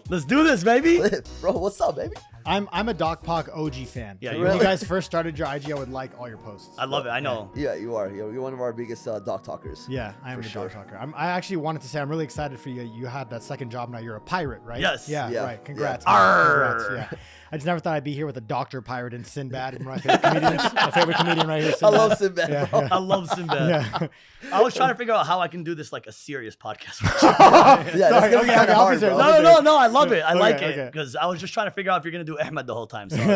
Let's do this, baby. Cliff, bro, what's up, baby? I'm a DocTok OG fan. Yeah, When really? you guys first started your IG, I would like all your posts. I love it. I know. Yeah, you are. You're one of our biggest Doc Talkers. Yeah, I am For a sure. DocTalker. I actually wanted to say I'm really excited for you. You had that second job now. You're a pirate, right? Yes. Yeah, Yeah. right. Congrats. Yeah. man. Arr. Congrats. Yeah. I just never thought I'd be here with a doctor pirate and Sinbad, my favorite comedian. My favorite comedian right here. I Sinbad. love Sinbad, Yeah, bro. yeah. I love Sinbad. Yeah. I was trying to figure out how I can do this like a serious podcast. Yeah, that's gonna be okay, kind of I'll be hard, serious. bro. No. I love it. I Okay, like okay. it because I was just trying to figure out if you're gonna do Ahmed the whole time. So. All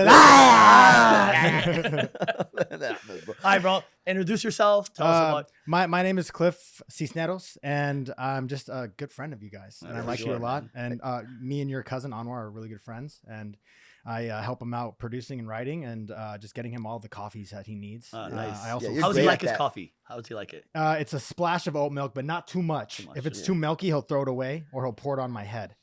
right, bro. Introduce yourself. Tell us about. My name is Cliff Cisneros, and I'm just a good friend of you guys, and I For like you sure, a lot. man. And me and your cousin Anwar are really good friends, and I help him out producing and writing, and just getting him all the coffees that he needs. Nice. I also Yeah, you're How does he great like at his that. coffee? How does he like it? it's a splash of oat milk, but not too much. Too much, If it's yeah. too milky, he'll throw it away, or he'll pour it on my head.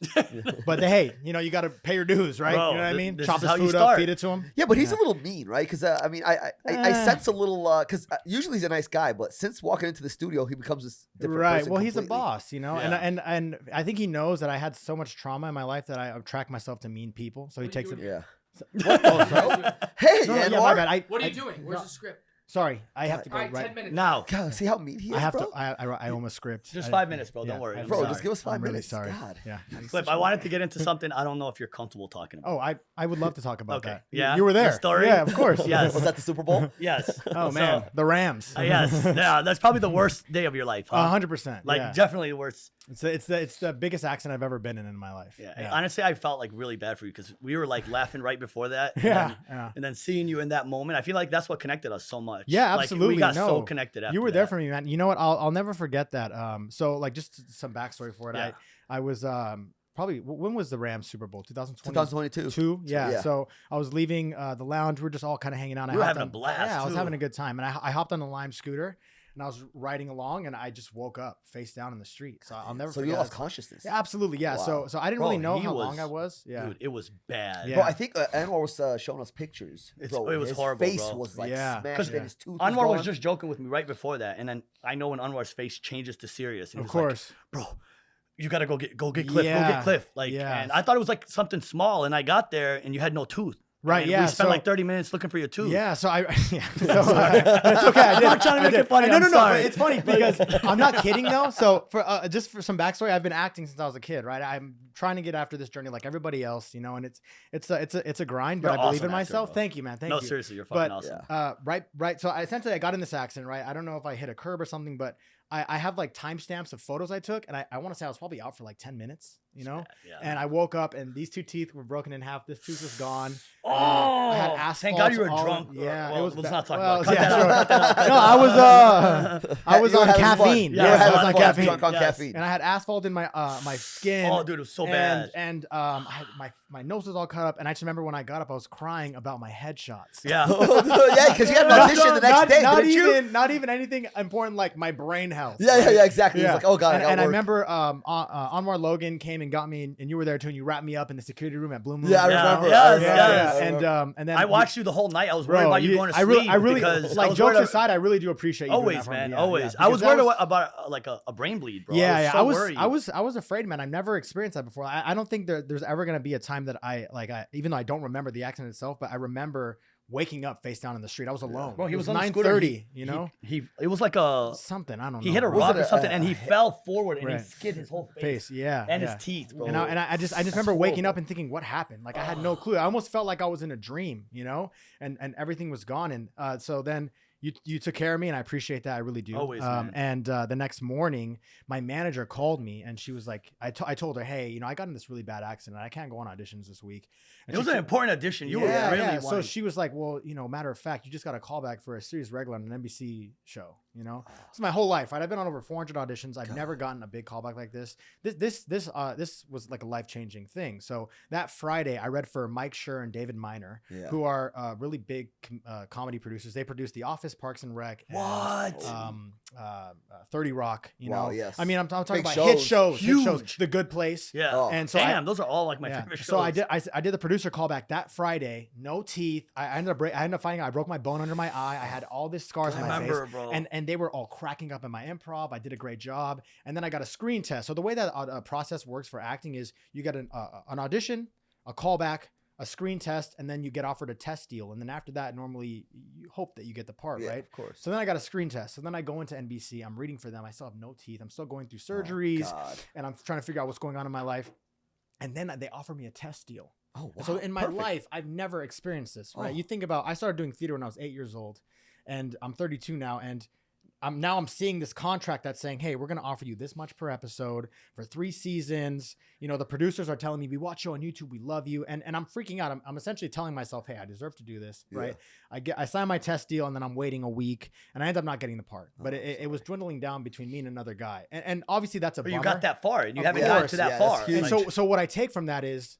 But hey, you got to pay your dues, right? Bro, you know what I mean? this Chop is his how you food up, start. feed it to him. Yeah, but he's a little mean, right? Because I sense a little. Because usually he's a nice guy, but since walking into the studio, he becomes this different Right. person. Well, he's a completely. boss, Yeah. and I think he knows that I had so much trauma in my life that I attract myself to mean people. So he What are you takes it. doing? Yeah. What? Oh, sorry. Hey, No, yeah, Anwar. my bad. What are you doing? Where's the script? Sorry, I have to go All right, right 10 minutes. Now, God, see how mean he is, I have bro? to. I own a script. just I- 5 minutes, bro. yeah, Don't worry. I'm I'm Bro, sorry. just give us 5 I'm really minutes. sorry. God. Yeah. Clip, I wanted to get into something. I don't know if you're comfortable talking about. Oh, I would love to talk about Okay. that. Yeah? You were The there. story? Yeah, of course. Yes. Was that the Super Bowl? Yes. Oh man, the Rams. Yes. Yeah. That's probably the worst day of your life. Huh? 100%. Like yeah. definitely the worst. It's the biggest accident I've ever been in my life. Yeah. Honestly, I felt like really bad for you because we were like laughing right before that. And Yeah, Then, yeah. And then seeing you in that moment, I feel like that's what connected us so much. Yeah, Like, absolutely. we got no, so connected after you were there that. for me, man. You know what? I'll never forget that. So like just some backstory for it. Yeah. I was probably when was the Rams Super Bowl? 2020. 2022. Yeah. Yeah. So I was leaving the lounge. We were just all kind of hanging out. We were I hopped having a on- blast, Yeah, I was too. having a good time, and I hopped on the Lime scooter, and I was riding along, and I just woke up face down in the street. So I'll never So forget. you lost it. consciousness. Yeah, absolutely. Yeah. Wow. So I didn't Bro, really know he how was- long I was. Yeah. Dude, it was bad. Yeah. Bro, I think Anwar was showing us pictures. It's- Bro, it was his horrible, face bro. was like Yeah. smashed 'Cause and his tooth Anwar was gone. just joking with me right before that, and then I know when Anwar's face changes to serious. And he Of was like, course. bro, you gotta go get Cliff, go Yeah, get Cliff. Like, yeah. and I thought it was like something small, and I got there and you had no tooth. Right, And yeah, We spent so- like 30 minutes looking for your tooth. Yeah, so I yeah, so, it's okay. I did. I'm not trying to make it funny, No, I'm no, no. sorry. It's funny because I'm not kidding though. So for just for some backstory, I've been acting since I was a kid, right? I'm trying to get after this journey like everybody else, and it's a grind, but You're I believe awesome in myself. actor, bro. Thank you, man. Thank No, you. seriously, you're fucking But awesome. right. So essentially, I got in this accident, right? I don't know if I hit a curb or something, but I have like timestamps of photos I took, and I want to say I was probably out for like 10 minutes, Yeah. And I woke up and these two teeth were broken in half. This tooth was gone. Oh, I had asphalt. thank God you were all- drunk. Yeah, Well, it was. let's ba- not talk well, about it. Cut yeah, that out, sure. cut that out. No, I was You were on having fun. caffeine. You Yeah, were I was having on fun. caffeine. Drunk on Yes. caffeine. And I had asphalt in my my skin. Oh, dude, it was so bad. And I had my nose was all cut up. And I just remember when I got up, I was crying about my headshots. Yeah. Yeah, because you had an audition the next day, didn't you? Not even anything important like my brain health. Yeah, exactly. Yeah. It's like, oh god, and I work. remember Anwar Logan came and got me, and you were there too, and you wrapped me up in the security room at Blue Moon. Yeah, I Yeah. remember. Yes, I remember. yes. I remember. And then I watched you the whole night. I was worried Bro, about you going to I sleep. really, because I like was jokes worried aside, I really do appreciate you. doing always, that for man, me. always. I Because was that worried about like a brain bleed, bro. Yeah, yeah. so worried. I was afraid, man. I've never experienced that before. I don't think there's ever gonna be a time that I even though I don't remember the accident itself, but I remember waking up face down in the street. I was alone. Bro, he It was on the scooter. 9:30. You know, he it was like a something I don't know. he hit a Was rock it or a- something, and he a- fell forward and he Right. skid his whole face, face. Yeah, and yeah. his teeth, bro. And I just remember waking up and thinking, what happened? Like I had no clue. I almost felt like I was in a dream, and everything was gone. And so then you took care of me, and I appreciate that. I really do. Always, man. And the next morning, my manager called me, and she was like, I told her, hey, I got in this really bad accident. I can't go on auditions this week. And it was she an said- important audition. You were really So wanting- she was like, well, matter of fact, you just got a call back for a series regular on an NBC show. It's my whole life, right? I've been on over 400 auditions. I've never gotten a big callback like this. This was like a life-changing thing. So that Friday, I read for Mike Schur and David Miner, Yeah. who are really big comedy producers. They produce The Office, Parks and Rec, and, What? 30 Rock. Wow, yes. I mean, I'm talking Big about shows. hit shows, Huge. The Good Place. Yeah. Oh. And so Damn, those are all like my favorite shows. So I did the producer callback that Friday. No teeth. I ended up finding out I broke my bone under my eye. I had all this scars on I my remember, face. bro. And and they were all cracking up in my improv. I did a great job. And then I got a screen test. So the way that a process works for acting is you get an audition, a callback, a screen test, and then you get offered a test deal. And then after that, normally you hope that you get the part, right? Of course. So then I got a screen test. So then I go into NBC. I'm reading for them. I still have no teeth. I'm still going through surgeries, and I'm trying to figure out what's going on in my life. And then they offer me a test deal. Oh, wow. So in my life, I've never experienced this, right? You think about, I started doing theater when I was 8 years old, and I'm 32 now, and I'm seeing this contract that's saying, hey, we're going to offer you this much per episode for 3 seasons. You know, the producers are telling me, we watch you on YouTube, we love you. And I'm freaking out. I'm essentially telling myself, hey, I deserve to do this, right? I sign my test deal, and then I'm waiting a week, and I end up not getting the part. But it was dwindling down between me and another guy. And obviously that's a bummer. You got that far, and you haven't Of gotten course. to that far. And so what I take from that is,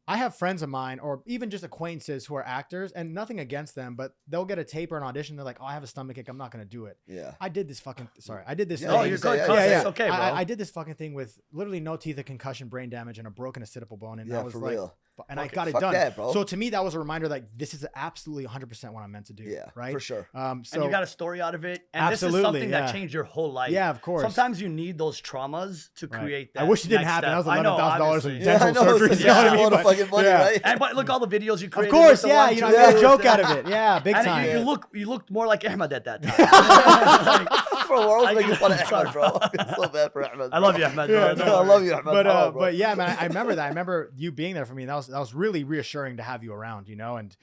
I have friends of mine, or even just acquaintances who are actors, and nothing against them, but they'll get a tape or an audition. They're like, oh, I have a stomachache, I'm not going to do it. Yeah. I did this fucking, I did this Yeah, thing. Oh, you're good. Yeah. It's okay, bro. I did this fucking thing with literally no teeth, a concussion, brain damage, and a broken occipital bone. And I was for like, real. and I Fuck got it fuck done. that, bro. So to me, that was a reminder, like, this is absolutely 100% what I'm meant to do. Yeah, right? for sure. So And you got a story out of it. And this is Absolutely, something yeah. that changed your whole life. Yeah, of course. Sometimes you need those traumas to create that. I wish it didn't next happen. That was step. I know, $11,000 in obviously. dental I know, surgery. it's You know what I a mean? lot of But- fucking money, yeah. right? And but look, all the videos you Of created. course, with the yeah. one, You know, I two, made a three. joke out of it. Yeah, big And time. you looked more like Ahmed at that time. Bro, we're always I- making fun of I'm sorry. Ahmed, bro. It's so bad for Ahmed. I love you, Ahmed. Yeah, bro. no, I love you, Ahmed. But yeah, man, I remember that. I remember you being there for me. That was really reassuring to have you around, you know. And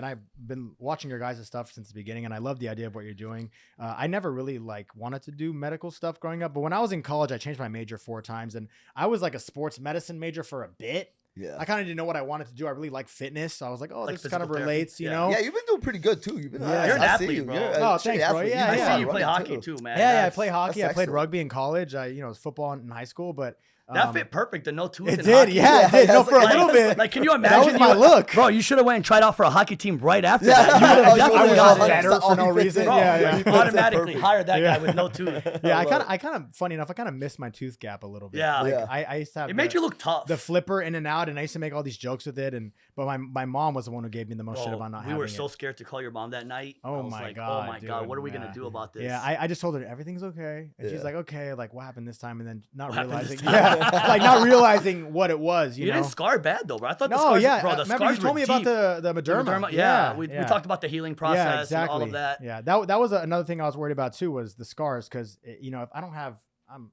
I've been watching your guys' stuff since the beginning, and I love the idea of what you're doing. I never really wanted to do medical stuff growing up, but when I was in college, I changed my major 4 times, and I was like a sports medicine major for a bit. Yeah. I kind of didn't know what I wanted to do. I really like fitness, so I was like, oh, Like this kind of physical relates, therapy? you Yeah. know. Yeah, you've been doing pretty good too. You've been. Yeah. You're an I see athlete, you. bro. You're a Oh, straight thanks, bro. athlete. Yeah, I yeah. see you play running hockey too, man. Yeah, I That's- play hockey. I that's played excellent. rugby in college. It was football in high school, but That fit perfect. The no tooth. it in did. hockey. Yeah, it did. Yeah, No, it's for a like- little bit. Like, can you imagine? was my look. Bro, you should have went and tried out for a hockey team right after Yeah. that. You Oh, would you have would've definitely I got was got better. better for no All reason. Bro, Yeah. you automatically hired that Yeah. guy with no tooth. Yeah, I love kind of, funny enough, I kind of missed my tooth gap a little bit. Yeah. Like, Yeah. I used to have It made you look tough. the flipper in and out, and I used to make all these jokes with it. But my mom was the one who gave me the most shit Bro, about not we having were so it. scared to call your mom that night. Oh I was my like, God, oh my dude, God, what are we yeah. gonna do about this? Yeah, I just told her everything's okay, and she's Yeah. like, okay, like what happened this time, and then not What happened realizing, this time? yeah, like not realizing what it was. You You know? didn't scar bad though, bro. I thought the No, scars, yeah. bro, the Remember scars you told were me deep. about the Mederma. Yeah, we talked about the healing process Yeah, exactly. and all of that. Yeah, that was another thing I was worried about too, was the scars, because you know, if I don't have, I'm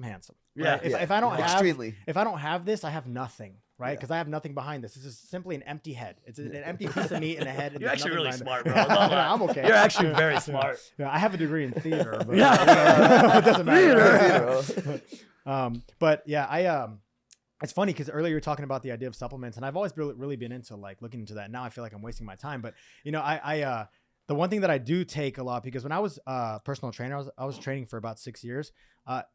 handsome. Yeah. Right? Yeah. If I don't have, Extremely. if I don't have this, I have nothing. Right, Yeah. because I have nothing behind this. This is simply an empty head. It's an empty piece of meat in a head. and You're there's actually really nothing smart, behind bro. it. Don't lie. I'm okay. You're actually very smart. Yeah, I have a degree in theater, but Yeah. it doesn't matter. Theater. But yeah, it's funny because earlier you were talking about the idea of supplements, and I've always really been into like looking into that. Now I feel like I'm wasting my time, but you know, I the one thing that I do take a lot, because when I was a personal trainer, I was training for about 6 years.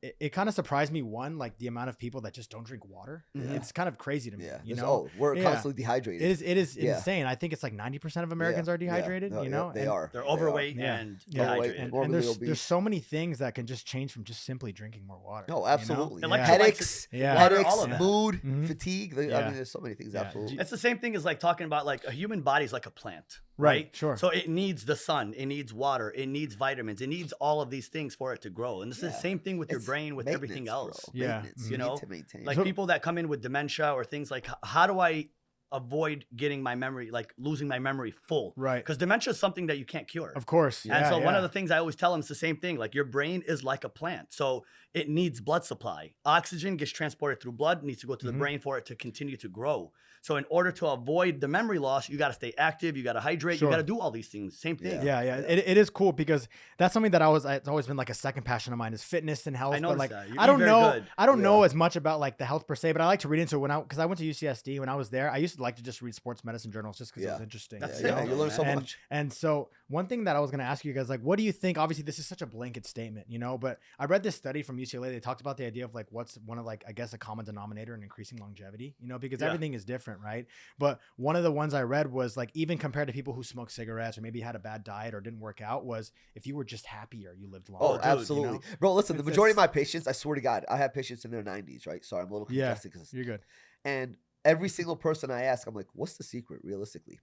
It kind of surprised me, one, like the amount of people that just don't drink water. Yeah. It's kind of crazy to me. Yeah. You It's- know, we're Yeah. constantly dehydrated. it is Yeah. insane. I think it's like 90% of Americans are dehydrated. No, you know, they and- are. They're They overweight Yeah. and Yeah. Overweight dehydrated. and morbidly there's obese. so many things that can just change from just simply drinking more water. No, you know? absolutely. And like Yeah. Headaches, Yeah. Water, all headaches, of that. mood, Mhm. fatigue. Yeah. I mean, there's so many things. Yeah. Absolutely. It's the same thing as like talking about like a human body is like a plant, Right, right? sure. So it needs the sun, it needs water, it needs vitamins, it needs all of these things for it to grow. And this is Yeah. the same thing with your It's brain, with everything maintenance, else. bro. Yeah. Maintenance. You You know, need to maintain. Like people that come in with dementia or things like, how do I avoid getting my memory, like losing my memory full? Right. Because dementia is something that you can't cure. Of course. And so one of the things I always tell them is the same thing. Like your brain is like a plant. So it needs blood supply. Oxygen gets transported through blood, needs to go to the brain for it to continue to grow. So in order to avoid the memory loss, you got to stay active, you got to hydrate, Sure. you got to do all these things. Same thing. Yeah. It is cool because that's something that it's always been like a second passion of mine, is fitness and health. I But noticed like, that. You I eat don't very know, good. I don't know as much about like the health per se, but I like to read into it because I went to UCSD when I was there. I used to like to just read sports medicine journals just because it was interesting. That's you it. know? Yeah, you learn so and, much. And so one thing that I was going to ask you guys, like, what do you think? Obviously, this is such a blanket statement, you know, but I read this study from UCLA. They talked about the idea of like what's one of like, I guess, a common denominator in increasing longevity, you know, because Yeah. everything is different, right? But one of the ones I read was like, even compared to people who smoke cigarettes or maybe had a bad diet or didn't work out, was if you were just happier, you lived longer. Oh, dude, absolutely. you know? Bro, listen, the It's majority of just- my patients, I swear to God, I have patients in their 90s, right? Sorry, I'm a little Yeah, congested. you're good. And every single person I ask, I'm like, what's the secret realistically?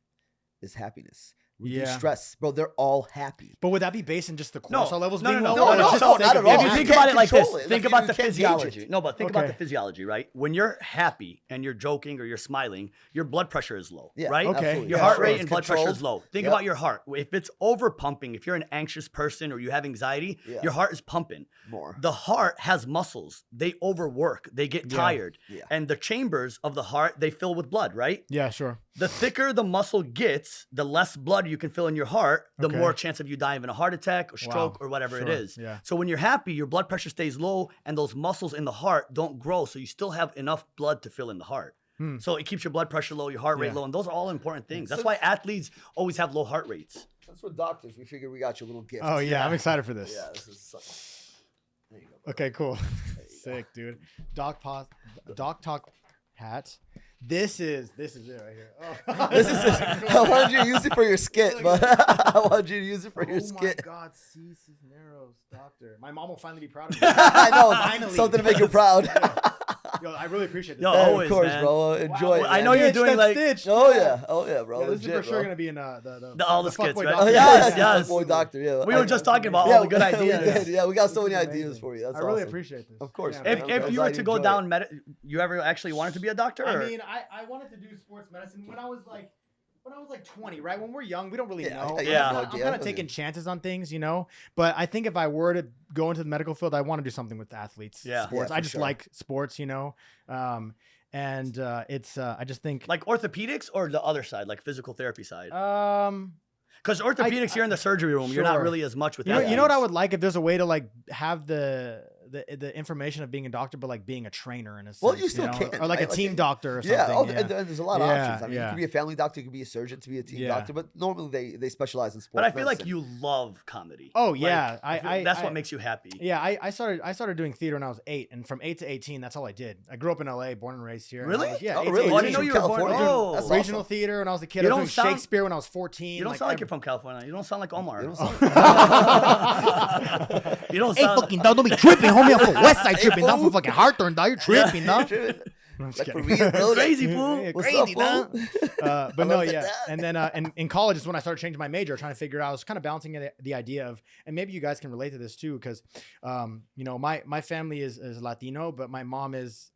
Is happiness. reduce stress, bro. They're all happy. But would that be based in just the No, cortisol levels no, being no, low? no, or no, just no, the not sake at of all. If you being think can't about it like this, control it. think Like, about you the can't gauge physiology. it. No, but think about Okay. the physiology, right? When you're happy and you're joking or you're smiling, your blood pressure is low, Yeah, right? Okay. absolutely. Your Yeah, heart sure. rate It's and blood pressure is controlled. low. Think Yep. about your heart. If it's over pumping, if you're an anxious person or you have anxiety, Yeah. your heart is pumping. More. The heart has muscles. They overwork. They get tired. Yeah. And the chambers of the heart, they fill with blood, right? Yeah, sure. The thicker the muscle gets, the less blood you can fill in your heart, the Okay. more chance of you dying of a heart attack or stroke Wow. or whatever it Sure. is. Yeah. So when you're happy, your blood pressure stays low and those muscles in the heart don't grow. So you still have enough blood to fill in the heart. So it keeps your blood pressure low, your heart rate Yeah. low. And those are all important things. That's why athletes always have low heart rates. That's what doctors. We figured we got you a little gift. Oh yeah, I'm excited for this. Yeah, this is something. There you go. Okay, cool. Sick, dude. DocTok hat. This is it right here. Oh. This is. I wanted you to use it for your skit, but I wanted you to use it for your Oh skit. my God, Cliff Cisneros, doctor. My mom will finally be proud of me. I know. Finally. Something to make you proud. Yo, I really appreciate this. Yo, Yeah, always, of course, man. bro. Enjoy it. I man. know you're Stitch, doing that like stitch. Oh yeah. Oh yeah, bro. Yeah, this is Legit, for sure bro. gonna be in all the skits, fuckboy right? Oh, doctor. yeah, Yes, yes. Boy doctor. Yeah. we were just talking about yeah, all the good we ideas. did. Yeah, we got so many This is ideas amazing. for you. That's I really awesome. appreciate this. Of course, Yeah, man. If, I'm if glad you were you to go enjoy down, it. you ever actually wanted to be a doctor? I Or? mean, I wanted to do sports medicine when I was like 20, right? When we're young, we don't really Yeah, know. I Yeah. have no I'm idea. kind of taking chances on things, you know. But I think if I were to go into the medical field, I want to do something with athletes, Yeah. sports. Yeah, I for just sure. like sports, you know. It's I just think Like orthopedics or the other side, like physical therapy side? um. Because orthopedics, you're in the surgery room. You're not Sure. really as much with You know what I athletes. would like if there's a way to like have the information of being a doctor, but like being a trainer in a sense. Well, you still know? can, or like right? a team doctor or something. Yeah, oh, yeah. and there's a lot of Yeah, options. I mean, you yeah. could be a family doctor, you could be a surgeon to be a team Yeah. doctor, but normally they specialize in sports. But I feel like medicine. you love comedy. Oh, Like, yeah. feel that's what makes you happy. Yeah, I started doing theater when I was 8, and from 8 to 18, that's all I did. I grew up in LA, born and raised here. and I Really? was- yeah, Oh, 8 to really? Oh, I 18. didn't know you were born. California? Oh, That's Regional awesome. theater when I was a kid. You I was don't doing sound- Shakespeare when I was 14. You don't sound like you're from California. You don't sound like Omar. You You don't don't sound- Hey, dog, don't be tripping, homie. I'm from West Side tripping, not from fucking Hawthorne, dog. You're tripping, dog. I'm just Like kidding. for real, bro. Crazy, fool. Yeah, What's crazy, up, dog. fool? But I no, love yeah. that. And then and in college is when I started changing my major, trying to figure it out. I was kind of balancing the idea of, and maybe you guys can relate to this too, because you know, my family is Latino, but my mom is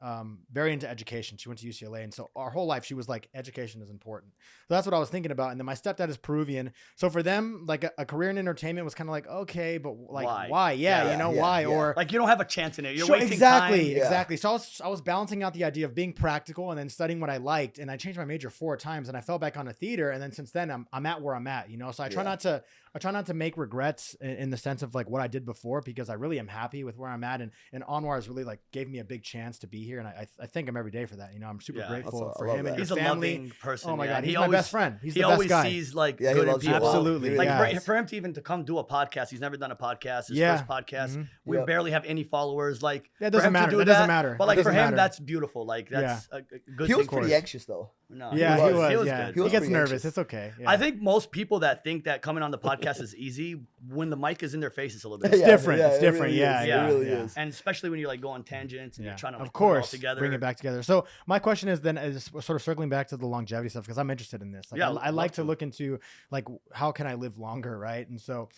very into education. She went to UCLA, and so our whole life she was like, education is important. So that's what I was thinking about. And then my stepdad is Peruvian, so for them, like a career in entertainment was kind of like, okay, but like why? Yeah, Yeah, you know yeah, why? yeah. Or Like you don't have a chance in it. You're Sure, wasting exactly, time. Yeah. exactly. So I was balancing out the idea of being practical and then studying what I liked, and I changed my major 4 times, and I fell back onto theater, and then since then I'm at where I'm at, you know. So I try Yeah. not to make regrets in the sense of like what I did before, because I really am happy with where I'm at, and Anwar has really like gave me a big chance to be here, and I thank him every day for that. You know, I'm super Yeah. grateful That's for I love him that. and He's your a family. loving person. Oh my yeah. God, He he's my always- best friend. He's he the best always guy. sees like Yeah, he good in loves you a people. lot. Absolutely, He really Like yeah. for him to even to come do a podcast, he's never done a podcast. His Yeah. first podcast. Mhm. We Yep. barely have any followers. Like That for doesn't him to matter. do That doesn't matter. But It like for doesn't him, matter. that's beautiful. Like that's a good He was thing for pretty us. anxious though. No, Yeah, was. he was. He was yeah, good. He was he gets pretty nervous. anxious. It's okay. Yeah. I think most people that think that coming on the podcast is easy, when the mic is in their face, it's a little bit. It's Yeah, different. yeah, It's it different. really Yeah, is. yeah, It really yeah. is. And especially when you like go on tangents and Yeah, you're trying to like of put it all course, together. bring it back together. So my question is then is sort of circling back to the longevity stuff, because I'm interested in this. Like, Yeah, I I'd like love to to. look into like how can I live longer, right? And so,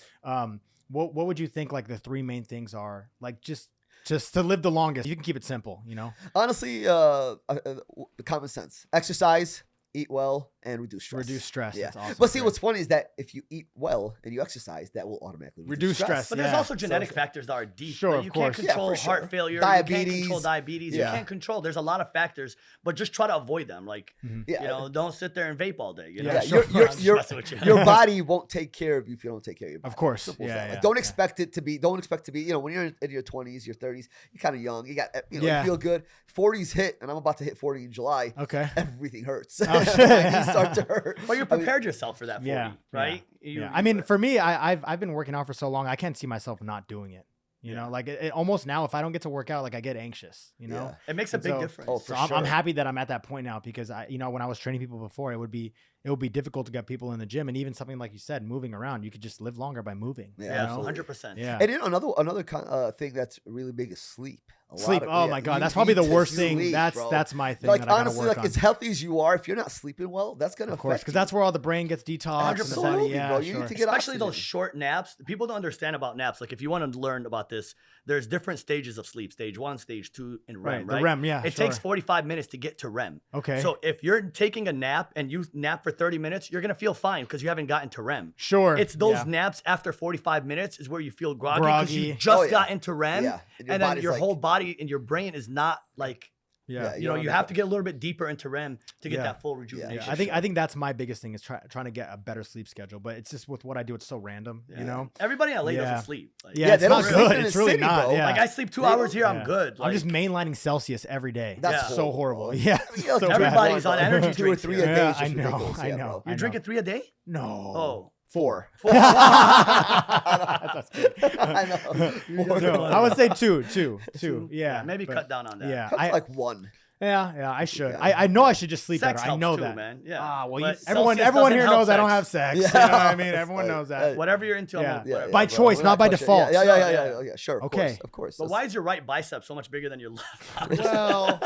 what would you think like the 3 main things are, like just to live the longest? You can keep it simple, you know. Honestly, common sense: exercise, eat well, and reduce stress. Reduce stress. Yeah. That's awesome. But see, Great. what's funny is that if you eat well and you exercise, that will automatically Reduce stress. But there's Yeah. also genetic factors that are deep. Sure, Like, of you course. can't Yeah, control for sure. heart failure. You can't Diabetes. control diabetes. Yeah. You can't control. There's a lot of factors, but just try to avoid them. Like, Yeah. you know, don't sit there and vape all day. You know? Yeah, Yeah, sure. I'm just messing with you. your body won't take care of you if you don't take care of your body. Of course. Simple as Yeah, that. Like, yeah, don't yeah. expect it to be. Don't expect to be. You know, when you're in your 20s, your 30s, you're kind of young. You got. You Yeah. feel good. 40s hit, and I'm about to hit 40 in July. Okay. Everything hurts. Oh, shit. Like, you start to hurt. But you I mean, prepared yourself for that 40, Yeah, right? Yeah. I mean, for me, I've been working out for so long, I can't see myself not doing it. You Yeah. know, like it almost now, if I don't get to work out, like I get anxious. You know. Yeah. it makes a And big so- difference. Oh, So for I'm sure. happy that I'm at that point now, because when I was training people before, it would be difficult to get people in the gym, and even something like you said, moving around, you could just live longer by moving. Yeah, you Yeah, know? 100%. Yeah. And you know, another thing that's really big is sleep. Sleep. Oh my God, that's probably the worst thing. That's my thing. Like that I honestly, gotta work like on. as healthy as you are, if you're not sleeping well, that's gonna Of course, affect because you. that's where all the brain gets detoxed. Absolutely, Yeah, bro. You sure. need to get Especially those oxygen. short naps. People don't understand about naps. Like if you want to learn about this, there's different stages of sleep. Stage 1, stage 2, and REM. Right, the REM, yeah, It takes 45 minutes to get to REM. Okay. So if you're taking a nap and you nap for 30 minutes, you're gonna feel fine because you haven't gotten to REM. Sure. It's those yeah. naps after 45 minutes is where you feel groggy because you Groggy. just Oh, yeah. got into REM, Yeah, and your and then body's your like- whole body and your brain is not like. Yeah. You know, you have to get a little bit deeper into REM to get Yeah. that full rejuvenation. Yeah, I think that's my biggest thing is trying to get a better sleep schedule. But it's just with what I do, it's so random. Yeah. You know. Everybody in LA Yeah. doesn't sleep. Like, Yeah, it's they don't not sleep good. in It's the really city, not. bro. Yeah. Like I sleep 2 They hours don't- here, I'm Yeah. good. I'm just Like, mainlining Celsius every day. That's It's so horrible, horrible. bro. Yeah. I mean, yo, so everybody's bad. on energy 2 or drinks 3 here. a day. Yeah, is just I know, ridiculous. I Yeah, know. bro. you're drinking 3 a day? No. Oh. 4. That's good. I know. No, I would say two. Yeah. Maybe but- cut down on that. Yeah. Cut to like 1. Yeah, I should. Yeah. I know I should just sleep Sex better. I helps know too, that. man. Yeah. Well, But everyone Celsius here doesn't help knows I don't sex. have sex. Yeah. You know what I mean? That's Everyone right. knows that. Whatever you're into, Yeah. I'm whatever. By bro. choice, We're not by pushing- default. Yeah. Sure. Of Okay. course. But why is your right bicep so much bigger than your left? Well,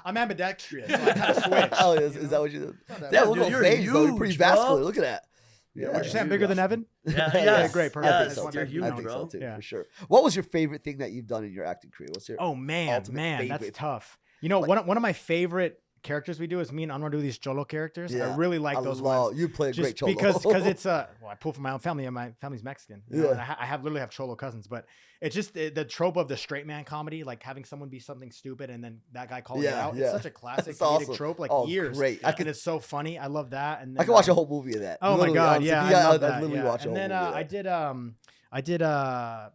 I'm ambidextrous, so I kind of switch. Oh, is that what you do? that Yeah, bad. look Dude, at you're veins, though. You're pretty huge, bro. vascular. Look at that. Would you say I'm dude. bigger than Evan? Yeah, Yeah, yes, great, I perfect. think yes, so you're too. huge, I think bro. so too, Yeah. for sure. What was your favorite thing that you've done in your acting career? What's your Oh man, ultimate that's favorite? tough. You know, Like- one of my favorite characters we do is me and Anwar do these cholo characters. Yeah, I really like those love- ones. You play a Just great cholo. because it's I pull from my own family and my family's Mexican. You know, Yeah. and I literally have cholo cousins, but it's just the trope of the straight man comedy, like having someone be something stupid and then that guy calling it Yeah, out. yeah. It's such a classic That's comedic awesome. trope, like Oh, years. great. I And could- it's so funny. I love that. And then, I could watch a whole movie of that. Oh my Literally, god, honestly. yeah, If you I got- love I'd that. literally Yeah. watch a And whole then movie of I did oh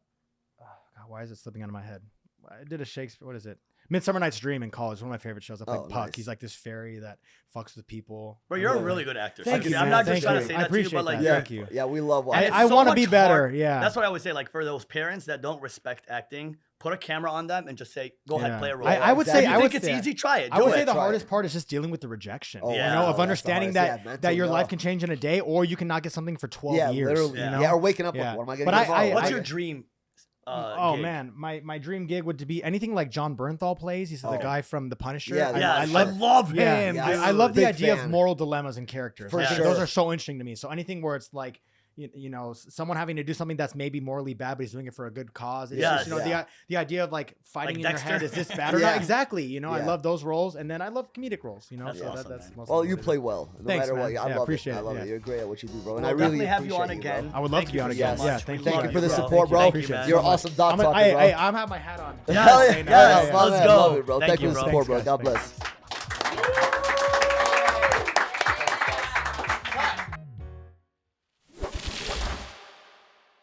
God, why is it slipping out of my head? I did a Shakespeare. What is it? Midsummer Night's Dream in college. One of my favorite shows. I played Oh, Puck. nice. He's like this fairy that fucks with people. Bro, you're a Yeah. really good actor. Thank you, I'm man. not just Thank trying you. to say I that to you, appreciate but like, that. Yeah, Thank you. yeah, we love And watching. it's I so want to much be better. hard. Yeah. That's what I would say. Like for those parents that don't respect acting, put a camera on them and just say, "Go Yeah. ahead, play a role." I would If say you I think would it's say easy, try it. I Do would it. say the Try hardest it. part is just dealing with the rejection. Oh, you yeah. know, of that's the understanding hardest. that Yeah, mental, that your life no. can change in a day, or you cannot get something for 12 Yeah, years. literally. You Yeah, know? or waking up Yeah. like, what am I going But to get involved? What's I- your dream? Oh gig? man, my dream gig would to be anything like John Bernthal plays. He's the Oh. guy from The Punisher. Yeah, Yeah, I love. love him. Yeah, Yeah, I love the big idea of fan. moral dilemmas and characters. For I think sure. those are so interesting to me. So anything where it's like, you know, someone having to do something that's maybe morally bad, but he's doing it for a good cause. It's Yes. just, you know, Yeah. the idea of like fighting in your Dexter. head, is this bad or Yeah. not? Exactly. You know, I Yeah. love those roles, and then I love comedic roles. You know, That's so awesome, that's man. mostly Well, what you it is. play well. No Thanks, matter what. man. I Yeah, love appreciate it. I it, love yeah. it. You're great at what you do, bro. And We'll I really definitely have you on appreciate bro. again. I would love Thank to be you on so again. much. Yeah, We thank Thank love you for the bro. support, bro. Thank you, man. You're so much. awesome doc talking, bro. I'm having my hat on. Yes, Saying that. yes, Yeah, my let's man. go. Love it, bro. Thank Thank you you, for the bro. support, bro. Thanks, God guys. bless.